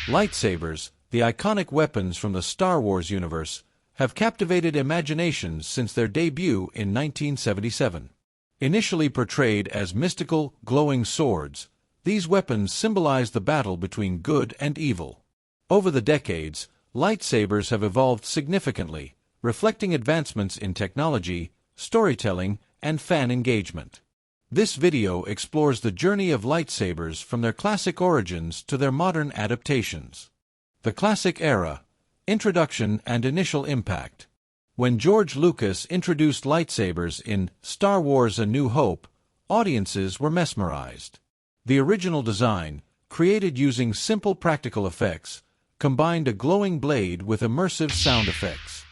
Lightsabers, the iconic weapons from the Star Wars universe, have captivated imaginations since their debut in 1977. Initially portrayed as mystical, glowing swords, these weapons symbolize the battle between good and evil. Over the decades, lightsabers have evolved significantly, reflecting advancements in technology, storytelling, and fan engagement. This video explores the journey of lightsabers from their classic origins to their modern adaptations. The classic era, introduction and initial impact. When George Lucas introduced lightsabers in Star Wars: A New Hope, audiences were mesmerized. The original design, created using simple practical effects, combined a glowing blade with immersive sound effects.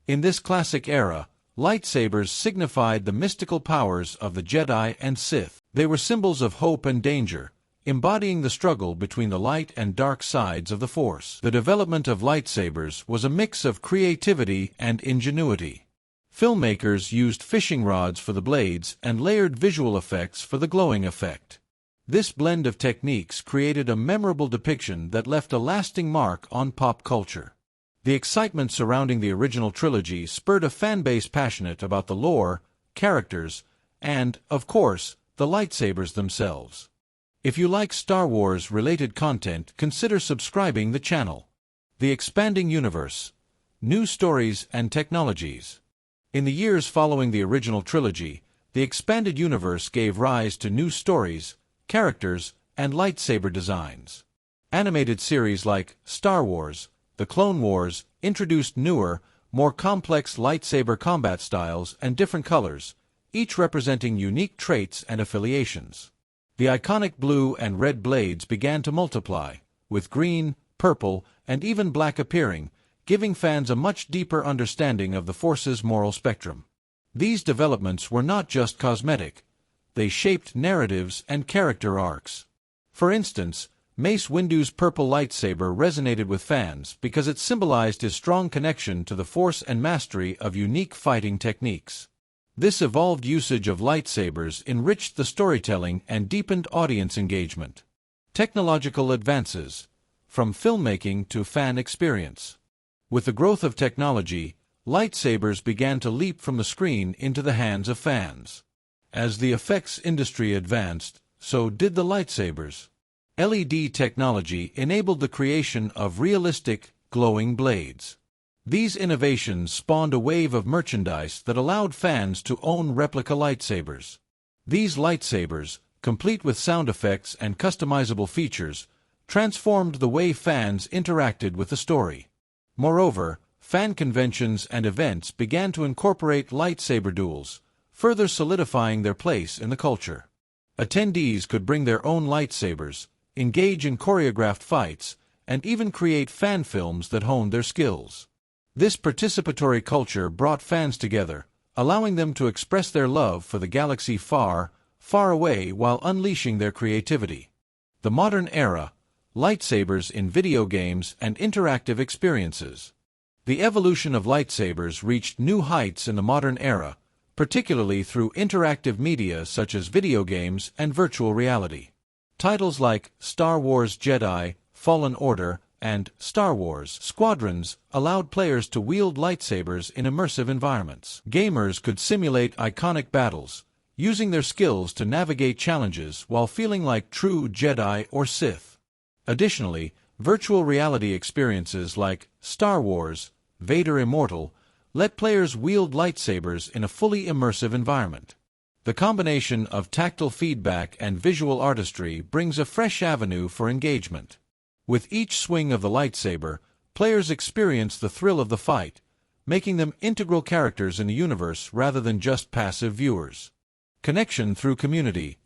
In this classic era, lightsabers signified the mystical powers of the Jedi and Sith. They were symbols of hope and danger, embodying the struggle between the light and dark sides of the Force. The development of lightsabers was a mix of creativity and ingenuity. Filmmakers used fishing rods for the blades and layered visual effects for the glowing effect. This blend of techniques created a memorable depiction that left a lasting mark on pop culture. The excitement surrounding the original trilogy spurred a fanbase passionate about the lore, characters, and, of course, the lightsabers themselves. If you like Star Wars-related content, consider subscribing the channel. The expanding universe, new stories and technologies. In the years following the original trilogy, the expanded universe gave rise to new stories, characters, and lightsaber designs. Animated series like Star Wars: The Clone Wars introduced newer, more complex lightsaber combat styles and different colors, each representing unique traits and affiliations. The iconic blue and red blades began to multiply, with green, purple, and even black appearing, giving fans a much deeper understanding of the Force's moral spectrum. These developments were not just cosmetic. They shaped narratives and character arcs. For instance, Mace Windu's purple lightsaber resonated with fans because it symbolized his strong connection to the Force and mastery of unique fighting techniques. This evolved usage of lightsabers enriched the storytelling and deepened audience engagement. Technological advances, from filmmaking to fan experience. With the growth of technology, lightsabers began to leap from the screen into the hands of fans. As the effects industry advanced, so did the lightsabers. LED technology enabled the creation of realistic, glowing blades. These innovations spawned a wave of merchandise that allowed fans to own replica lightsabers. These lightsabers, complete with sound effects and customizable features, transformed the way fans interacted with the story. Moreover, fan conventions and events began to incorporate lightsaber duels, further solidifying their place in the culture. Attendees could bring their own lightsabers, engage in choreographed fights, and even create fan films that honed their skills. This participatory culture brought fans together, allowing them to express their love for the galaxy far, far away while unleashing their creativity. The modern era, lightsabers in video games and interactive experiences. The evolution of lightsabers reached new heights in the modern era, particularly through interactive media such as video games and virtual reality. Titles like Star Wars Jedi: Fallen Order and Star Wars Squadrons allowed players to wield lightsabers in immersive environments. Gamers could simulate iconic battles, using their skills to navigate challenges while feeling like true Jedi or Sith. Additionally, virtual reality experiences like Star Wars: Vader Immortal let players wield lightsabers in a fully immersive environment. The combination of tactile feedback and visual artistry brings a fresh avenue for engagement. With each swing of the lightsaber, players experience the thrill of the fight, making them integral characters in the universe rather than just passive viewers. Connection through community,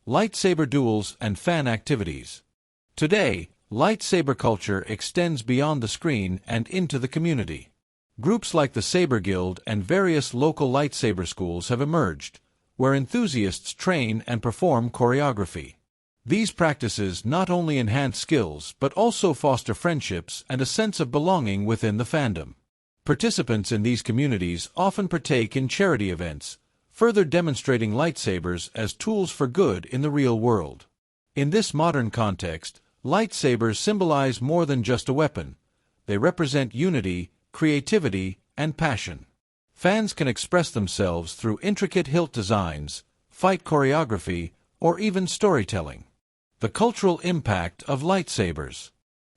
lightsaber duels, and fan activities. Today, lightsaber culture extends beyond the screen and into the community. Groups like the Saber Guild and various local lightsaber schools have emerged, where enthusiasts train and perform choreography. These practices not only enhance skills but also foster friendships and a sense of belonging within the fandom. Participants in these communities often partake in charity events, further demonstrating lightsabers as tools for good in the real world. In this modern context, Lightsabers symbolize more than just a weapon. They represent unity, creativity, and passion. Fans can express themselves through intricate hilt designs, fight choreography, or even storytelling. The cultural impact of lightsabers.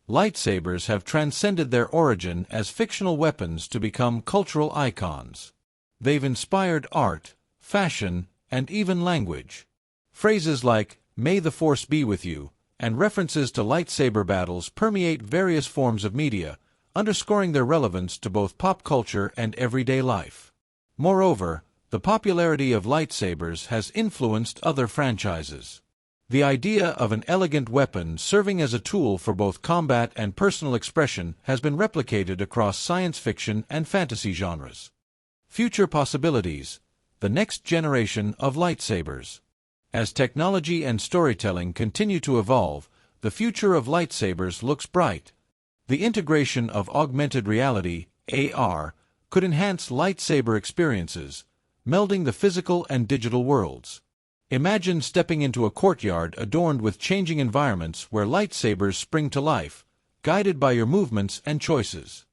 Lightsabers have transcended their origin as fictional weapons to become cultural icons. They've inspired art, fashion, and even language. Phrases like, "May the Force be with you," and references to lightsaber battles permeate various forms of media, underscoring their relevance to both pop culture and everyday life. Moreover, the popularity of lightsabers has influenced other franchises. The idea of an elegant weapon serving as a tool for both combat and personal expression has been replicated across science fiction and fantasy genres. Future possibilities: the next generation of lightsabers. As technology and storytelling continue to evolve, the future of lightsabers looks bright. The integration of augmented reality, AR, could enhance lightsaber experiences, melding the physical and digital worlds. Imagine stepping into a courtyard adorned with changing environments where lightsabers spring to life, guided by your movements and choices.